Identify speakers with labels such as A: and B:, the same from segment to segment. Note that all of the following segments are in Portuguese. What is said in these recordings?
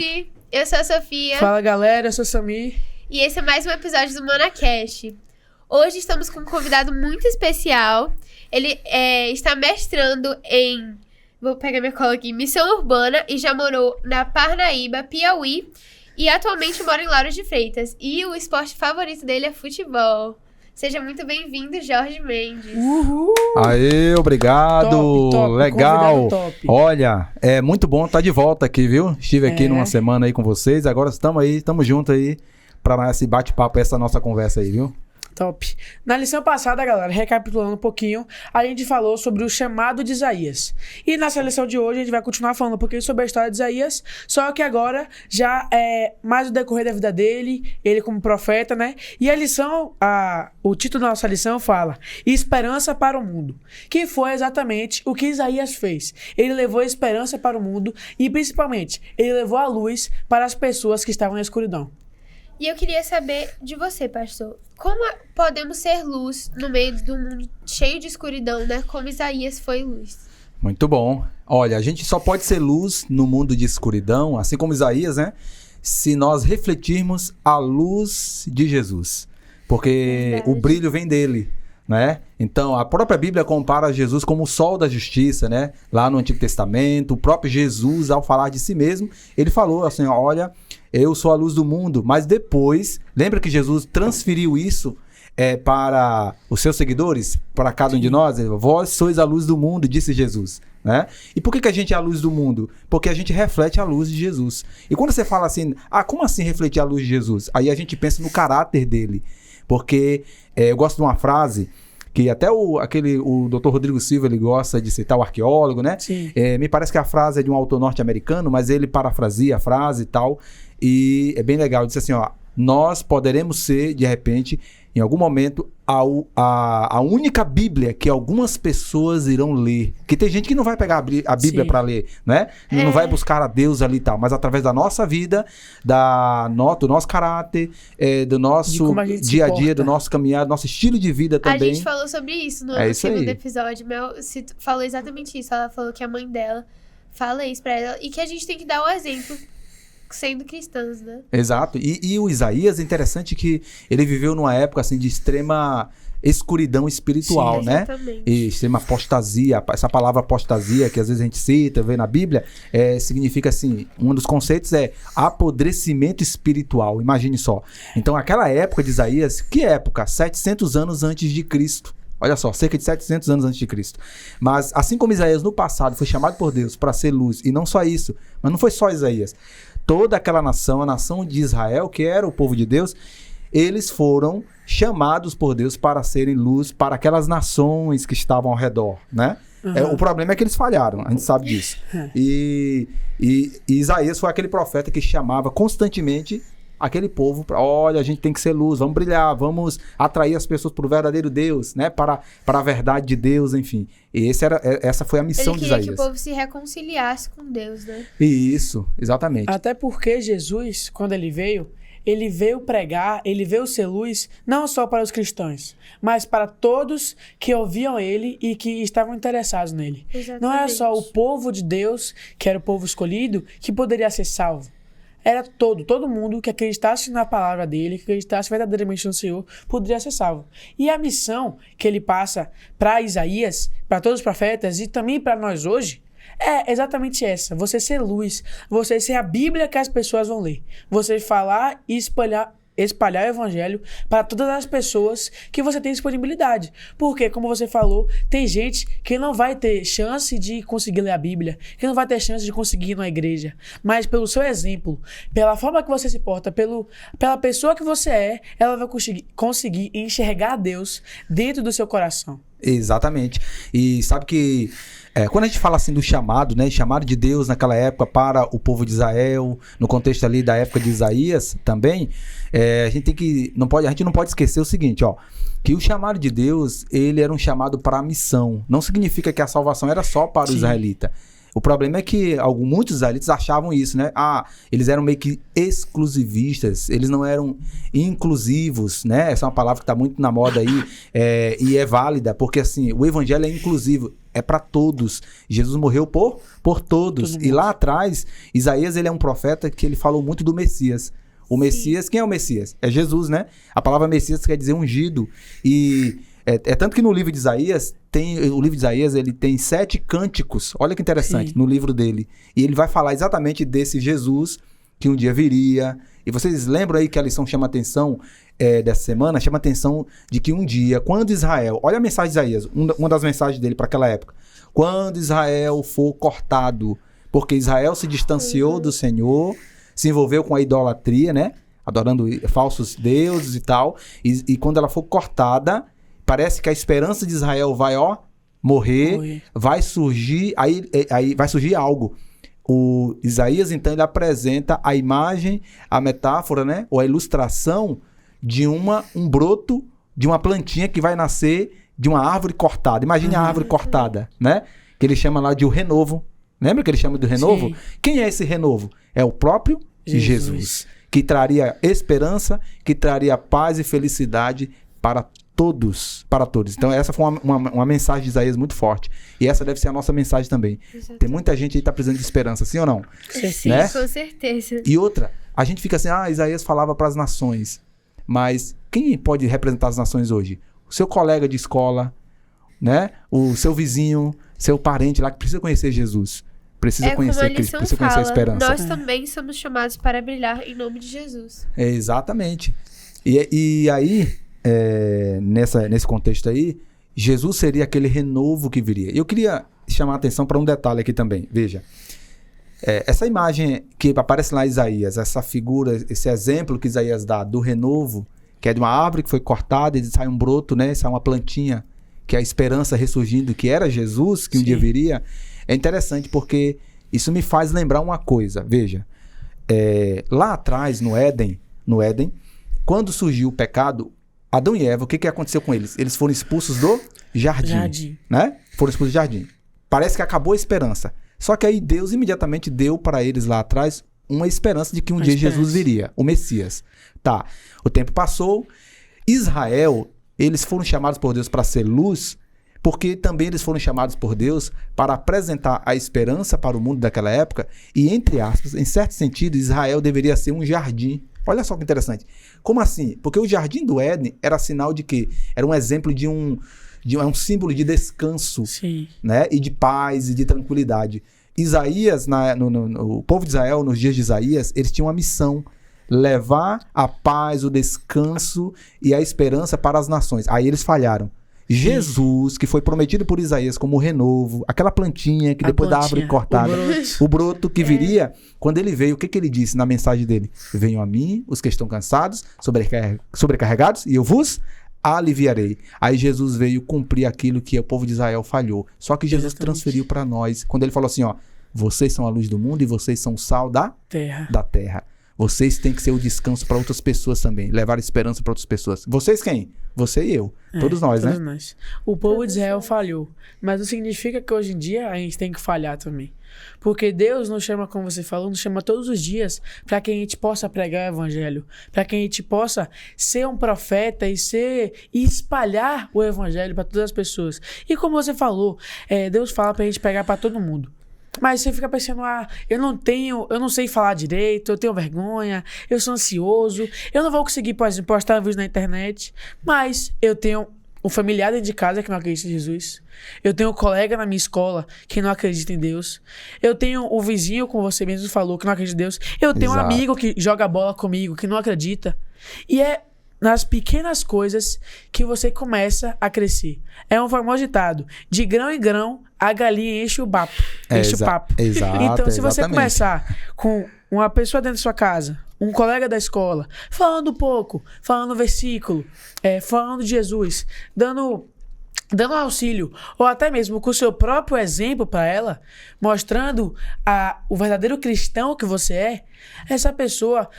A: gente! Eu sou a Sofia.
B: Fala, galera, eu sou o Samir.
A: E esse é mais um episódio do ManaCast. Hoje estamos com um convidado muito especial. Ele está mestrando em... Vou pegar minha cola aqui. Missão Urbana e já morou na Parnaíba, Piauí. E atualmente mora em Lauro de Freitas. E o esporte favorito dele é futebol. Seja muito bem-vindo, Jorge Mendes.
B: Uhul!
C: Aê, obrigado.
B: Top,
C: legal.
B: Top.
C: Olha, é muito bom estar de volta aqui, viu? Estive aqui numa semana aí com vocês, agora estamos juntos aí para esse bate-papo, essa nossa conversa aí, viu?
B: Top. Na lição passada, galera, recapitulando um pouquinho, a gente falou sobre o chamado de Isaías. E nessa lição de hoje a gente vai continuar falando um pouquinho sobre a história de Isaías, só que agora já é mais o decorrer da vida dele, ele como profeta, né? E a lição, o título da nossa lição fala Esperança para o Mundo, que foi exatamente o que Isaías fez. Ele levou a esperança para o mundo e, principalmente, ele levou a luz para as pessoas que estavam na escuridão.
A: E eu queria saber de você, pastor. Como podemos ser luz no meio de um mundo cheio de escuridão, né? Como Isaías foi luz.
C: Muito bom. Olha, a gente só pode ser luz no mundo de escuridão, assim como Isaías, né? Se nós refletirmos a luz de Jesus. Porque o brilho vem dele, né? Então, a própria Bíblia compara Jesus como o sol da justiça, né? Lá no Antigo Testamento, o próprio Jesus, ao falar de si mesmo, ele falou assim, olha, eu sou a luz do mundo. Mas depois, lembra que Jesus transferiu isso para os seus seguidores, para cada um de nós? Vós sois a luz do mundo, disse Jesus, né? E por que a gente é a luz do mundo? Porque a gente reflete a luz de Jesus. E quando você fala assim, como assim refletir a luz de Jesus? Aí a gente pensa no caráter dele. Porque eu gosto de uma frase que até o Dr. Rodrigo Silva, ele gosta de citar, o arqueólogo, né? Me parece que a frase é de um autor norte-americano, mas ele parafraseia a frase e tal, e é bem legal. Ele disse assim, ó, nós poderemos ser, de repente, em algum momento, a única Bíblia que algumas pessoas irão ler. Porque tem gente que não vai pegar a Bíblia para ler, né? Não vai buscar a Deus ali e tal, mas através da nossa vida, do nosso caráter, do nosso dia a dia, do nosso caminhar, do nosso estilo de vida também.
A: A gente falou sobre isso no segundo episódio. Mel falou exatamente isso. Ela falou que a mãe dela fala isso pra ela e que a gente tem que dar o exemplo sendo cristãos, né? Exato.
C: E o Isaías, é interessante que ele viveu numa época assim de extrema escuridão espiritual,
A: sim,
C: né?
A: Exatamente.
C: E extrema apostasia. Essa palavra apostasia que às vezes a gente cita, vê na Bíblia, significa assim, um dos conceitos é apodrecimento espiritual. Imagine só. Então, aquela época de Isaías, que época? 700 anos antes de Cristo. Olha só, cerca de 700 anos antes de Cristo. Mas assim como Isaías no passado foi chamado por Deus para ser luz, e não só isso, mas não foi só Isaías. Toda aquela nação, a nação de Israel, que era o povo de Deus, eles foram chamados por Deus para serem luz para aquelas nações que estavam ao redor, né? O problema é que eles falharam, a gente sabe disso. E Isaías foi aquele profeta que chamava constantemente aquele povo para, olha, a gente tem que ser luz, vamos brilhar, vamos atrair as pessoas para o verdadeiro Deus, né? Para a verdade de Deus, enfim. E essa foi a missão de Isaías.
A: Ele queria que o povo se reconciliasse com Deus, né?
C: Isso, exatamente.
B: Até porque Jesus, quando ele veio pregar, ele veio ser luz, não só para os cristãos, mas para todos que ouviam ele e que estavam interessados nele.
A: Exatamente.
B: Não era só o povo de Deus, que era o povo escolhido, que poderia ser salvo. Era todo mundo que acreditasse na palavra dele, que acreditasse verdadeiramente no Senhor, poderia ser salvo. E a missão que ele passa para Isaías, para todos os profetas e também para nós hoje, é exatamente essa. Você ser luz, você ser a Bíblia que as pessoas vão ler. Você falar e espalhar o evangelho para todas as pessoas que você tem disponibilidade. Porque, como você falou, tem gente que não vai ter chance de conseguir ler a Bíblia, que não vai ter chance de conseguir ir na igreja. Mas pelo seu exemplo, pela forma que você se porta, pela pessoa que você é, ela vai conseguir enxergar Deus dentro do seu coração.
C: Exatamente. E sabe que quando a gente fala assim do chamado, né, chamado de Deus naquela época para o povo de Israel, no contexto ali da época de Isaías também, a gente não pode esquecer o seguinte, ó, que o chamado de Deus, ele era um chamado para a missão. Não significa que a salvação era só para o israelita. O problema é que muitos israelitas achavam isso, né? Eles eram meio que exclusivistas, eles não eram inclusivos, né? Essa é uma palavra que está muito na moda aí, e é válida, porque assim, o evangelho é inclusivo, é para todos. Jesus morreu por todos. E lá atrás, Isaías, ele é um profeta que ele falou muito do Messias. O Messias, quem é o Messias? É Jesus, né? A palavra Messias quer dizer ungido. E é tanto que no livro de Isaías, ele tem 7 cânticos. Olha que interessante, no livro dele. E ele vai falar exatamente desse Jesus que um dia viria. E vocês lembram aí que a lição chama atenção dessa semana? Chama atenção de que um dia, quando Israel... Olha a mensagem de Isaías, uma das mensagens dele para aquela época. Quando Israel for cortado, porque Israel se distanciou do Senhor, se envolveu com a idolatria, né? Adorando falsos deuses e tal. E quando ela for cortada, parece que a esperança de Israel vai, morrer. Vai surgir, aí vai surgir algo. O Isaías, então, ele apresenta a imagem, a metáfora, né? Ou a ilustração de um broto, de uma plantinha que vai nascer de uma árvore cortada. Imagine a árvore cortada, né? Que ele chama lá de o renovo. Lembra que ele chama de renovo? Sim. Quem é esse renovo? É o próprio Jesus, que traria esperança, que traria paz e felicidade para todos. Então essa foi uma mensagem de Isaías muito forte. E essa deve ser a nossa mensagem também. Exatamente. Tem muita gente aí que está precisando de esperança, sim ou não?
A: Sim,
C: né?
A: Com certeza.
C: E outra, a gente fica assim, Isaías falava para as nações. Mas quem pode representar as nações hoje? O seu colega de escola, né? O seu vizinho, seu parente lá que precisa conhecer Jesus. Precisa conhecer Cristo, precisa conhecer a esperança.
A: Nós também somos chamados para brilhar em nome de Jesus.
C: Exatamente. E aí, nesse contexto aí, Jesus seria aquele renovo que viria. Eu queria chamar a atenção para um detalhe aqui também. Veja, essa imagem que aparece lá em Isaías, essa figura, esse exemplo que Isaías dá do renovo, que é de uma árvore que foi cortada e sai um broto, né? Sai uma plantinha, que é a esperança ressurgindo, que era Jesus, que um dia viria. É interessante porque isso me faz lembrar uma coisa. Veja, lá atrás, no Éden, quando surgiu o pecado, Adão e Eva, o que aconteceu com eles? Eles foram expulsos do jardim. Né? Foram expulsos do jardim. Parece que acabou a esperança. Só que aí Deus imediatamente deu para eles lá atrás uma esperança de que um dia Jesus viria, o Messias. Tá, o tempo passou. Israel, eles foram chamados por Deus para ser luz, porque também eles foram chamados por Deus para apresentar a esperança para o mundo daquela época. E, entre aspas, em certo sentido, Israel deveria ser um jardim. Olha só que interessante. Como assim? Porque o jardim do Éden era sinal de quê? Era um exemplo de um símbolo de descanso, né? E de paz e de tranquilidade. Isaías, o povo de Israel, nos dias de Isaías, eles tinham uma missão: levar a paz, o descanso e a esperança para as nações. Aí eles falharam. Jesus, que foi prometido por Isaías como renovo, aquela plantinha que depois da árvore cortada, o broto que viria, quando ele veio, o que ele disse na mensagem dele? Venham a mim, os que estão cansados, sobrecarregados, e eu vos aliviarei. Aí Jesus veio cumprir aquilo que o povo de Israel falhou. Só que Jesus transferiu para nós, quando ele falou assim, vocês são a luz do mundo e vocês são o sal da terra. Vocês têm que ser o descanso para outras pessoas também. Levar esperança para outras pessoas. Vocês quem? Você e eu. Todos nós, né?
B: Nós. O povo de Israel falhou. Mas não significa que hoje em dia a gente tem que falhar também. Porque Deus nos chama, como você falou, nos chama todos os dias para que a gente possa pregar o evangelho. Para que a gente possa ser um profeta e espalhar o evangelho para todas as pessoas. E como você falou, Deus fala para a gente pregar para todo mundo. Mas você fica pensando, eu não sei falar direito, eu tenho vergonha, eu sou ansioso, eu não vou conseguir, por exemplo, postar vídeos na internet, mas eu tenho um familiar dentro de casa que não acredita em Jesus, eu tenho um colega na minha escola que não acredita em Deus, eu tenho um vizinho, como você mesmo falou, que não acredita em Deus, eu tenho um amigo que joga bola comigo, que não acredita, e é nas pequenas coisas que você começa a crescer. É um famoso ditado: de grão em grão, a galinha enche o papo. Então, se você começar com uma pessoa dentro da sua casa, um colega da escola, falando um pouco, falando versículo, falando de Jesus, dando auxílio, ou até mesmo com o seu próprio exemplo para ela, mostrando o verdadeiro cristão que você é, essa pessoa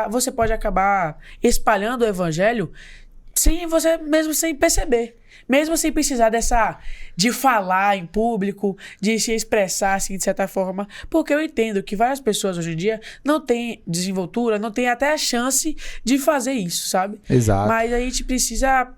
B: você pode acabar espalhando o evangelho sem você mesmo sem perceber. Mesmo sem precisar de falar em público, de se expressar assim, de certa forma. Porque eu entendo que várias pessoas hoje em dia não têm desenvoltura, não têm até a chance de fazer isso, sabe?
C: Exato.
B: Mas a gente precisa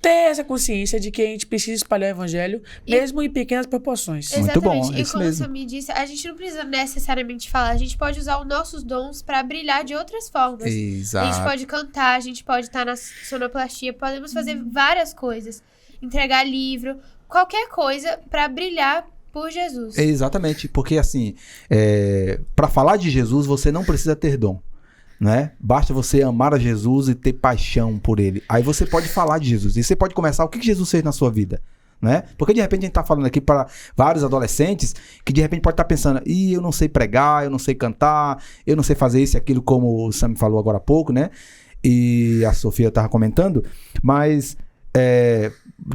B: ter essa consciência de que a gente precisa espalhar o evangelho, mesmo em pequenas proporções.
C: Muito bom,
A: Exatamente. E
C: isso
A: como
C: mesmo.
A: você me disse, a gente não precisa necessariamente falar, a gente pode usar os nossos dons pra brilhar de outras formas. A gente
C: Exato.
A: pode cantar, a gente pode estar na sonoplastia, podemos fazer várias coisas. Entregar livro, qualquer coisa pra brilhar por Jesus.
C: Exatamente, porque assim, para falar de Jesus, você não precisa ter dom, né? Basta você amar a Jesus e ter paixão por ele. Aí você pode falar de Jesus. E você pode começar o que Jesus fez na sua vida, né? Porque de repente a gente tá falando aqui para vários adolescentes que de repente pode estar pensando, eu não sei pregar, eu não sei cantar, eu não sei fazer isso e aquilo, como o Sam falou agora há pouco, né? E a Sofia tava comentando, mas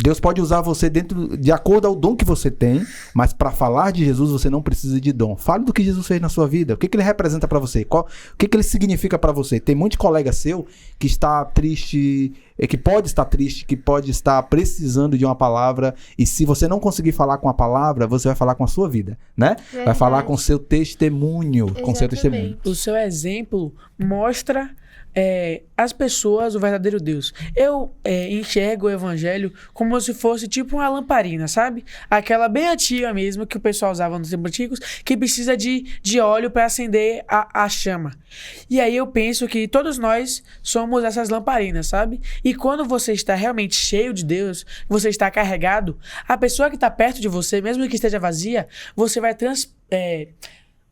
C: Deus pode usar você de acordo ao dom que você tem, mas para falar de Jesus você não precisa de dom. Fale do que Jesus fez na sua vida, o que ele representa para você, o que ele significa para você. Tem muito colega seu que está triste, que pode estar triste, que pode estar precisando de uma palavra, e se você não conseguir falar com a palavra, você vai falar com a sua vida, né?
A: Verdade.
C: Vai falar com o seu testemunho, com o seu testemunho.
B: O seu exemplo mostra as pessoas o verdadeiro Deus. Eu enxergo o evangelho como se fosse tipo uma lamparina, sabe? Aquela bem antiga mesmo, que o pessoal usava nos tempos antigos, que precisa de óleo para acender a chama. E aí eu penso que todos nós somos essas lamparinas, sabe? E quando você está realmente cheio de Deus, você está carregado, a pessoa que está perto de você, mesmo que esteja vazia, você vai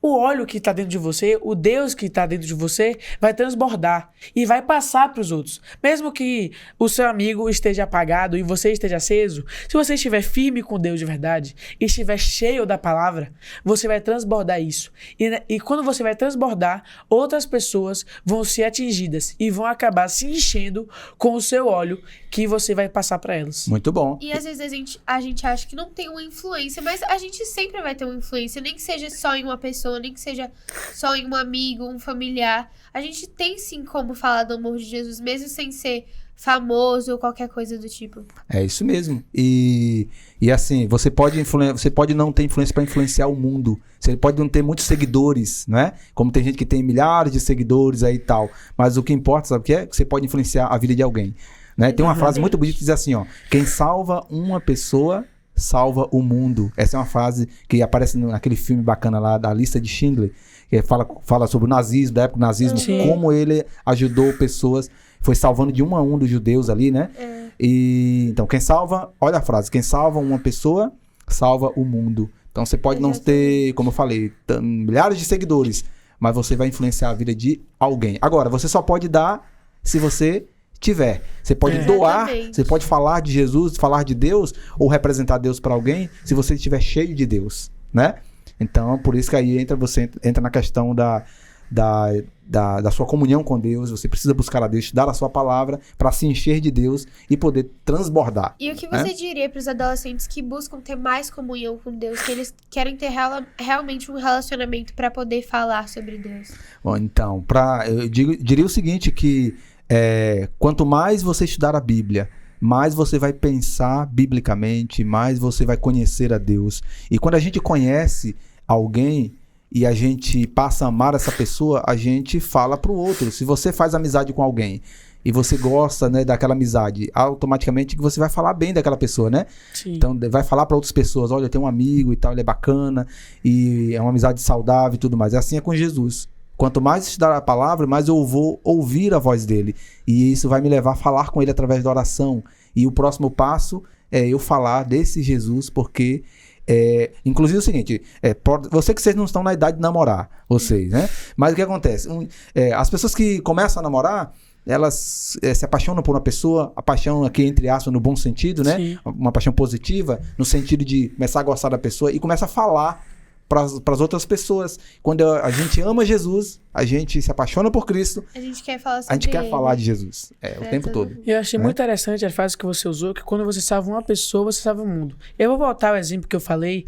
B: o óleo que está dentro de você, o Deus que está dentro de você, vai transbordar e vai passar para os outros. Mesmo que o seu amigo esteja apagado e você esteja aceso, se você estiver firme com Deus de verdade e estiver cheio da palavra, você vai transbordar isso. E quando você vai transbordar, outras pessoas vão ser atingidas e vão acabar se enchendo com o seu óleo que você vai passar para elas.
C: Muito bom.
A: E às vezes a gente acha que não tem uma influência, mas a gente sempre vai ter uma influência, nem que seja só em uma pessoa, nem que seja só em um amigo, um familiar. A gente tem sim como falar do amor de Jesus, mesmo sem ser famoso ou qualquer coisa do tipo.
C: É isso mesmo. E assim, você pode não ter influência para influenciar o mundo. Você pode não ter muitos seguidores, né? Como tem gente que tem milhares de seguidores aí e tal. Mas o que importa, sabe o que é? Que você pode influenciar a vida de alguém. Né? Tem uma frase muito bonita que diz assim, ó: quem salva uma pessoa, salva o mundo. Essa é uma frase que aparece naquele filme bacana lá, da Lista de Schindler, que fala sobre o nazismo, da época do nazismo, como ele ajudou pessoas, foi salvando de um a um dos judeus ali, né? E, então, quem salva, olha a frase, quem salva uma pessoa, salva o mundo. Então, você pode não ter, como eu falei, milhares de seguidores, mas você vai influenciar a vida de alguém. Agora, você só pode dar se você tiver. Você pode doar, você pode falar de Jesus, falar de Deus, ou representar Deus para alguém, se você estiver cheio de Deus, né? Então, por isso que aí você entra na questão da sua comunhão com Deus. Você precisa buscar a Deus, estudar a sua palavra para se encher de Deus e poder transbordar.
A: E o que você diria para os adolescentes que buscam ter mais comunhão com Deus, que eles querem ter realmente um relacionamento para poder falar sobre Deus?
C: Bom, então, eu diria o seguinte, que quanto mais você estudar a Bíblia, mais você vai pensar biblicamente, mais você vai conhecer a Deus. E quando a gente conhece alguém e a gente passa a amar essa pessoa, a gente fala pro outro. Se você faz amizade com alguém e você gosta, né, daquela amizade, automaticamente você vai falar bem daquela pessoa, né?
B: Sim.
C: Então vai falar para outras pessoas: olha, eu tenho um amigo e tal, ele é bacana, e é uma amizade saudável e tudo mais. Assim é com Jesus. Quanto mais estudar a palavra, mais eu vou ouvir a voz dele. E isso vai me levar a falar com ele através da oração. E o próximo passo é eu falar desse Jesus, porque... inclusive o seguinte, você que vocês não estão na idade de namorar, vocês, né? Mas o que acontece? As pessoas que começam a namorar, elas se apaixonam por uma pessoa, a paixão aqui, entre aspas, no bom sentido, né?
B: Sim.
C: Uma paixão positiva, no sentido de começar a gostar da pessoa e começa a falar para as outras pessoas. Quando a gente ama Jesus, a gente se apaixona por Cristo,
A: A gente quer falar sobre
C: a gente quer
A: ele.
C: falar de Jesus o tempo todo.
B: Eu achei muito interessante a frase que você usou, que quando você salva uma pessoa, você salva o mundo. Eu vou voltar ao exemplo que eu falei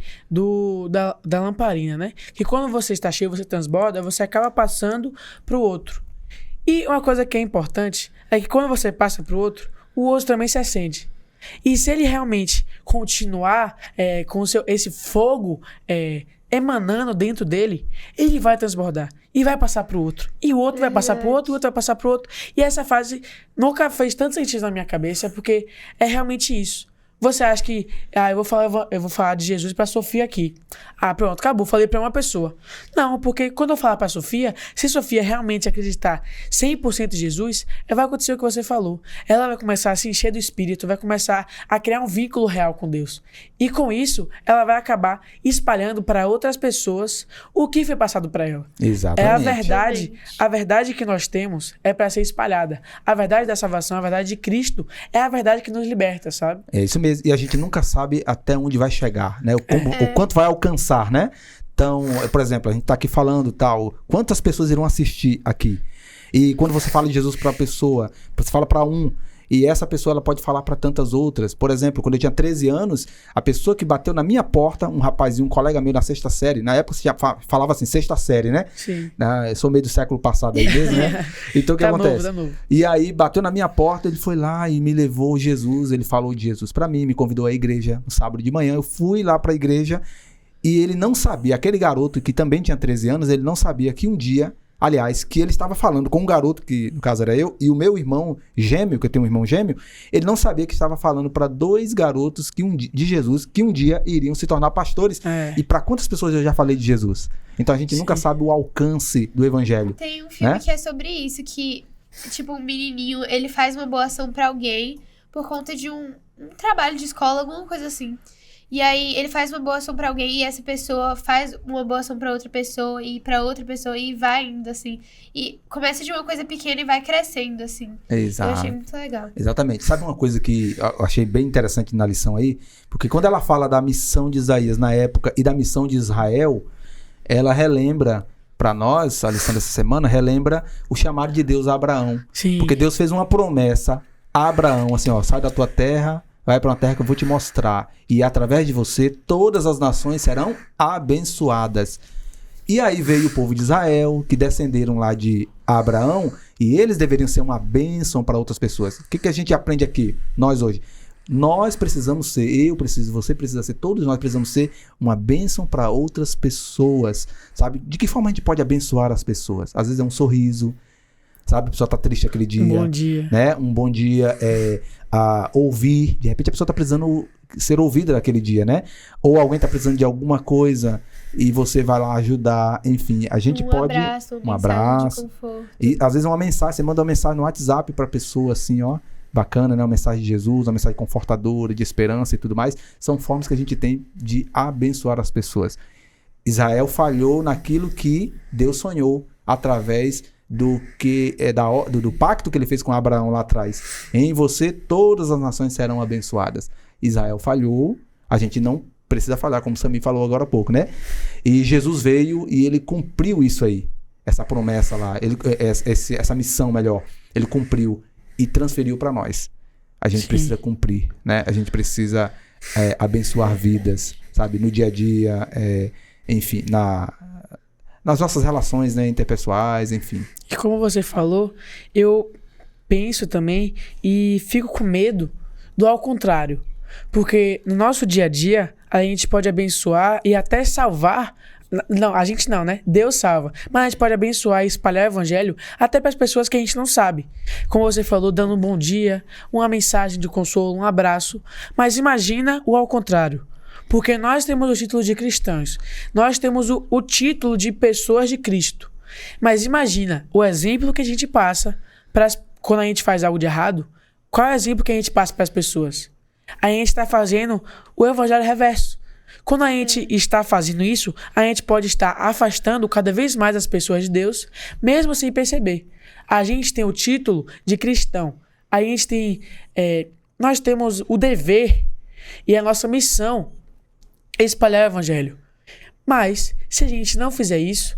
B: da lamparina, né? Que quando você está cheio, você transborda, você acaba passando pro outro. E uma coisa que é importante é que quando você passa pro outro, o outro também se acende. E se ele realmente continuar com esse fogo emanando dentro dele, ele vai transbordar e vai passar pro outro. E o outro vai passar pro outro, e o outro vai passar pro outro. E essa fase nunca fez tanto sentido na minha cabeça, porque é realmente isso. Você acha que, eu vou falar de Jesus pra Sofia aqui. Pronto, acabou, falei pra uma pessoa. Não, porque quando eu falar pra Sofia, se Sofia realmente acreditar 100% em Jesus, vai acontecer o que você falou. Ela vai começar a se encher do Espírito, vai começar a criar um vínculo real com Deus. E com isso, ela vai acabar espalhando para outras pessoas o que foi passado pra ela.
C: Exatamente.
B: A verdade que nós temos é pra ser espalhada. A verdade da salvação, a verdade de Cristo, é a verdade que nos liberta, sabe?
C: É isso mesmo. E a gente nunca sabe até onde vai chegar, né? O quanto vai alcançar, né? Então, por exemplo, a gente tá aqui falando tal, quantas pessoas irão assistir aqui? E quando você fala de Jesus para uma pessoa, você fala para um, e essa pessoa ela pode falar para tantas outras. Por exemplo, quando eu tinha 13 anos, a pessoa que bateu na minha porta, um rapazinho, um colega meu na 6ª série, na época você já falava assim, 6ª série, né?
B: Sim.
C: Eu sou meio do século passado aí mesmo, né? Então o que acontece?
B: Tá novo.
C: E aí bateu na minha porta, ele foi lá e me levou Jesus, ele falou de Jesus para mim, me convidou à igreja no sábado de manhã, eu fui lá para a igreja e ele não sabia, aquele garoto que também tinha 13 anos, ele não sabia que um dia, aliás, que ele estava falando com um garoto, que no caso era eu, e o meu irmão gêmeo, que eu tenho um irmão gêmeo, ele não sabia que estava falando para 2 garotos de Jesus, que um dia iriam se tornar pastores. E para quantas pessoas eu já falei de Jesus? Então a gente nunca sabe o alcance do evangelho.
A: Tem um filme que é sobre isso, que, tipo, um menininho, ele faz uma boa ação pra alguém por conta de um trabalho de escola, alguma coisa assim. E aí ele faz uma boa ação pra alguém e essa pessoa faz uma boa ação pra outra pessoa e pra outra pessoa e vai indo, assim. E começa de uma coisa pequena e vai crescendo, assim.
C: Exato.
A: Eu achei muito legal.
C: Exatamente. Sabe uma coisa que eu achei bem interessante na lição aí? Porque quando ela fala da missão de Isaías na época e da missão de Israel, ela relembra pra nós, a lição dessa semana, relembra o chamado de Deus a Abraão.
B: Sim.
C: Porque Deus fez uma promessa a Abraão, assim, ó, sai da tua terra, vai para uma terra que eu vou te mostrar. E através de você, todas as nações serão abençoadas. E aí veio o povo de Israel, que descenderam lá de Abraão, e eles deveriam ser uma bênção para outras pessoas. O que a gente aprende aqui, nós hoje? Nós precisamos ser, você precisa ser, todos nós precisamos ser uma bênção para outras pessoas, sabe? De que forma a gente pode abençoar as pessoas? Às vezes é um sorriso, sabe? A pessoa tá triste aquele dia.
B: Um bom dia.
C: Né? Um bom dia a ouvir. De repente a pessoa tá precisando ser ouvida naquele dia, né? Ou alguém tá precisando de alguma coisa e você vai lá ajudar. Enfim, a gente pode...
A: Um abraço. De conforto.
C: E às vezes uma mensagem, você manda uma mensagem no WhatsApp pra pessoa assim, ó. Bacana, né? Uma mensagem de Jesus, uma mensagem confortadora, de esperança e tudo mais. São formas que a gente tem de abençoar as pessoas. Israel falhou naquilo que Deus sonhou através do pacto que ele fez com Abraão lá atrás. Em você todas as nações serão abençoadas. Israel falhou, a gente não precisa falhar, como o Samir falou agora há pouco, né? E Jesus veio e ele cumpriu isso aí, essa promessa lá, essa missão melhor, ele cumpriu e transferiu para nós. A gente precisa cumprir, né? A gente precisa abençoar vidas, sabe? No dia a dia, enfim, nas nossas relações, né, interpessoais, enfim.
B: E como você falou, eu penso também e fico com medo do ao contrário. Porque no nosso dia a dia, a gente pode abençoar e até salvar. Não, a gente não, né? Deus salva. Mas a gente pode abençoar e espalhar o evangelho até para as pessoas que a gente não sabe. Como você falou, dando um bom dia, uma mensagem de consolo, um abraço. Mas imagina o ao contrário. Porque nós temos o título de cristãos. Nós temos o título de pessoas de Cristo. Mas imagina o exemplo que a gente passa quando a gente faz algo de errado. Qual é o exemplo que a gente passa para as pessoas? A gente está fazendo o evangelho reverso. Quando a gente está fazendo isso, a gente pode estar afastando cada vez mais as pessoas de Deus, mesmo sem perceber. A gente tem o título de cristão. A gente tem... nós temos o dever e a nossa missão espalhar o evangelho. Mas, se a gente não fizer isso,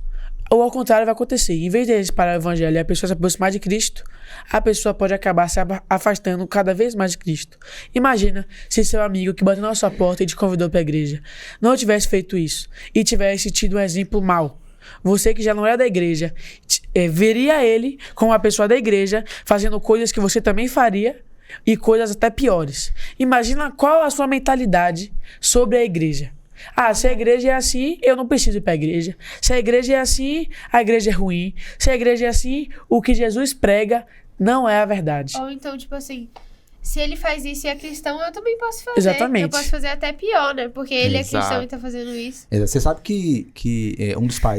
B: ou ao contrário vai acontecer. Em vez de espalhar o evangelho e a pessoa se aproximar de Cristo, a pessoa pode acabar se afastando cada vez mais de Cristo. Imagina se seu amigo que bateu na sua porta e te convidou para a igreja não tivesse feito isso e tivesse tido um exemplo mau. Você que já não é da igreja, veria ele como uma pessoa da igreja fazendo coisas que você também faria e coisas até piores. Imagina qual a sua mentalidade sobre a igreja. Ah, se a igreja é assim, eu não preciso ir para a igreja. Se a igreja é assim, a igreja é ruim. Se a igreja é assim, o que Jesus prega não é a verdade.
A: Ou então, tipo assim, se ele faz isso e é cristão, eu também posso fazer.
B: Exatamente.
A: Eu posso fazer até pior, né? Porque ele
C: Exato.
A: é cristão e tá fazendo isso.
C: Você sabe que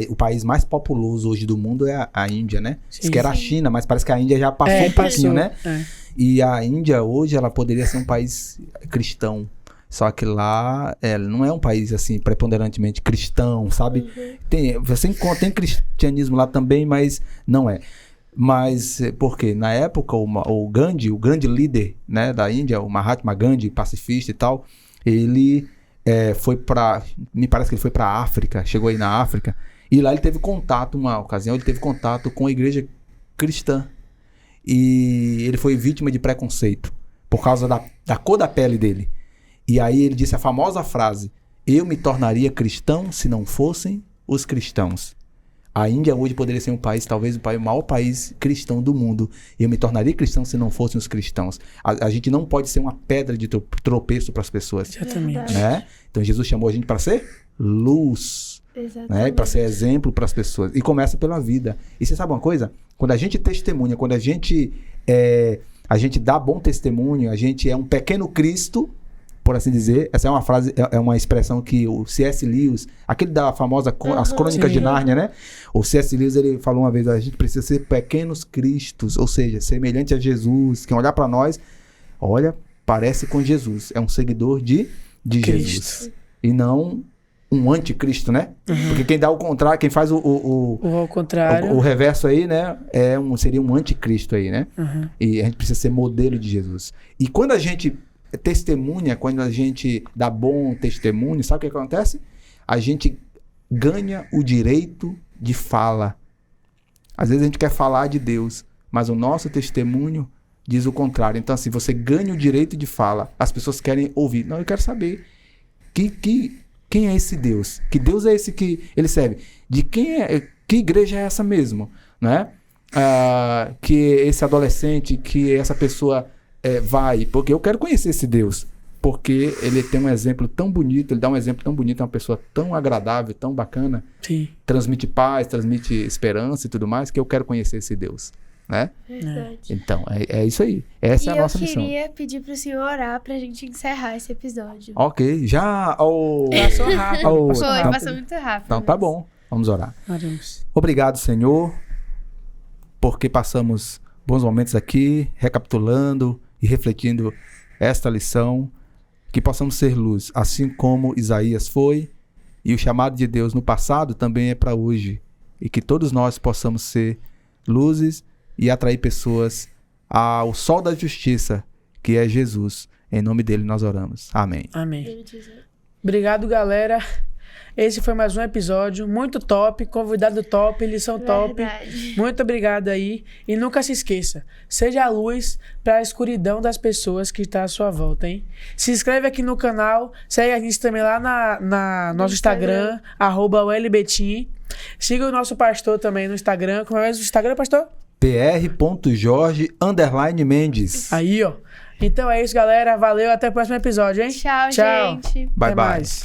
C: o país mais populoso hoje do mundo é a Índia, né? Diz que era a China, mas parece que a Índia já passou um pouquinho, né? E a Índia hoje, ela poderia ser um país cristão. Só que lá, não é um país, assim, preponderantemente cristão, sabe? Você tem cristianismo lá também, mas não é. Mas, por quê? Na época, o Gandhi, o grande líder, né, da Índia, o Mahatma Gandhi, pacifista e tal, ele me parece que ele foi pra África, chegou aí na África, e lá ele teve contato, uma ocasião, ele teve contato com a igreja cristã. E ele foi vítima de preconceito, por causa da cor da pele dele. E aí ele disse a famosa frase: eu me tornaria cristão se não fossem os cristãos. A Índia hoje poderia ser um país, talvez o maior país cristão do mundo. Eu me tornaria cristão se não fossem os cristãos. A gente não pode ser uma pedra de tropeço para as pessoas.
B: Exatamente.
C: Né? Então Jesus chamou a gente para ser luz. Né? Para ser exemplo para as pessoas. E começa pela vida. E você sabe uma coisa? Quando a gente testemunha, quando a gente dá bom testemunho, a gente é um pequeno Cristo, por assim dizer. Essa é uma frase, é uma expressão que o C.S. Lewis, aquele da famosa As Crônicas de Nárnia, né? O C.S. Lewis, ele falou uma vez: a gente precisa ser pequenos cristos, ou seja, semelhante a Jesus. Quem olhar para nós, olha, parece com Jesus. É um seguidor de Jesus. E não um anticristo, né? Porque quem dá o contrário, quem faz
B: ao contrário,
C: o reverso aí, né? Seria um anticristo aí, né? E a gente precisa ser modelo de Jesus. E quando a gente testemunha, quando a gente dá bom testemunho, sabe o que acontece? A gente ganha o direito de fala. Às vezes a gente quer falar de Deus, mas o nosso testemunho diz o contrário. Então, assim, você ganha o direito de fala. As pessoas querem ouvir. Não, eu quero saber quem é esse Deus? Que Deus é esse que ele serve? Que igreja é essa mesmo? Né? Que esse adolescente, que essa pessoa vai, porque eu quero conhecer esse Deus, porque ele tem um exemplo tão bonito, ele dá um exemplo tão bonito, é uma pessoa tão agradável, tão bacana,
B: sim,
C: transmite paz, transmite esperança e tudo mais, que eu quero conhecer esse Deus, né?
A: Verdade.
C: Então, é isso aí, essa é a nossa missão.
A: E eu queria pedir pro senhor orar pra gente encerrar esse episódio.
C: Ok, já...
B: Passou rápido.
A: Passou muito rápido.
C: Então tá bom, vamos orar.
B: Oremos.
C: Obrigado, Senhor, porque passamos bons momentos aqui, recapitulando e refletindo esta lição, que possamos ser luz, assim como Isaías foi, e o chamado de Deus no passado também é para hoje, e que todos nós possamos ser luzes e atrair pessoas ao sol da justiça, que é Jesus. Em nome dele nós oramos. Amém.
B: Amém. Obrigado, galera. Esse foi mais um episódio muito top, convidado top, lição top. Muito obrigado aí. E nunca se esqueça, seja a luz para a escuridão das pessoas que está à sua volta, hein? Se inscreve aqui no canal, segue a gente também lá na nosso Instagram, @ulbetim. Siga o nosso pastor também no Instagram. Como é o Instagram, pastor?
C: pr.jorge_Mendes.
B: Aí, ó. Então é isso, galera. Valeu, até o próximo episódio, hein?
A: Tchau, gente.
C: Bye,
B: Até
C: bye.
B: mais.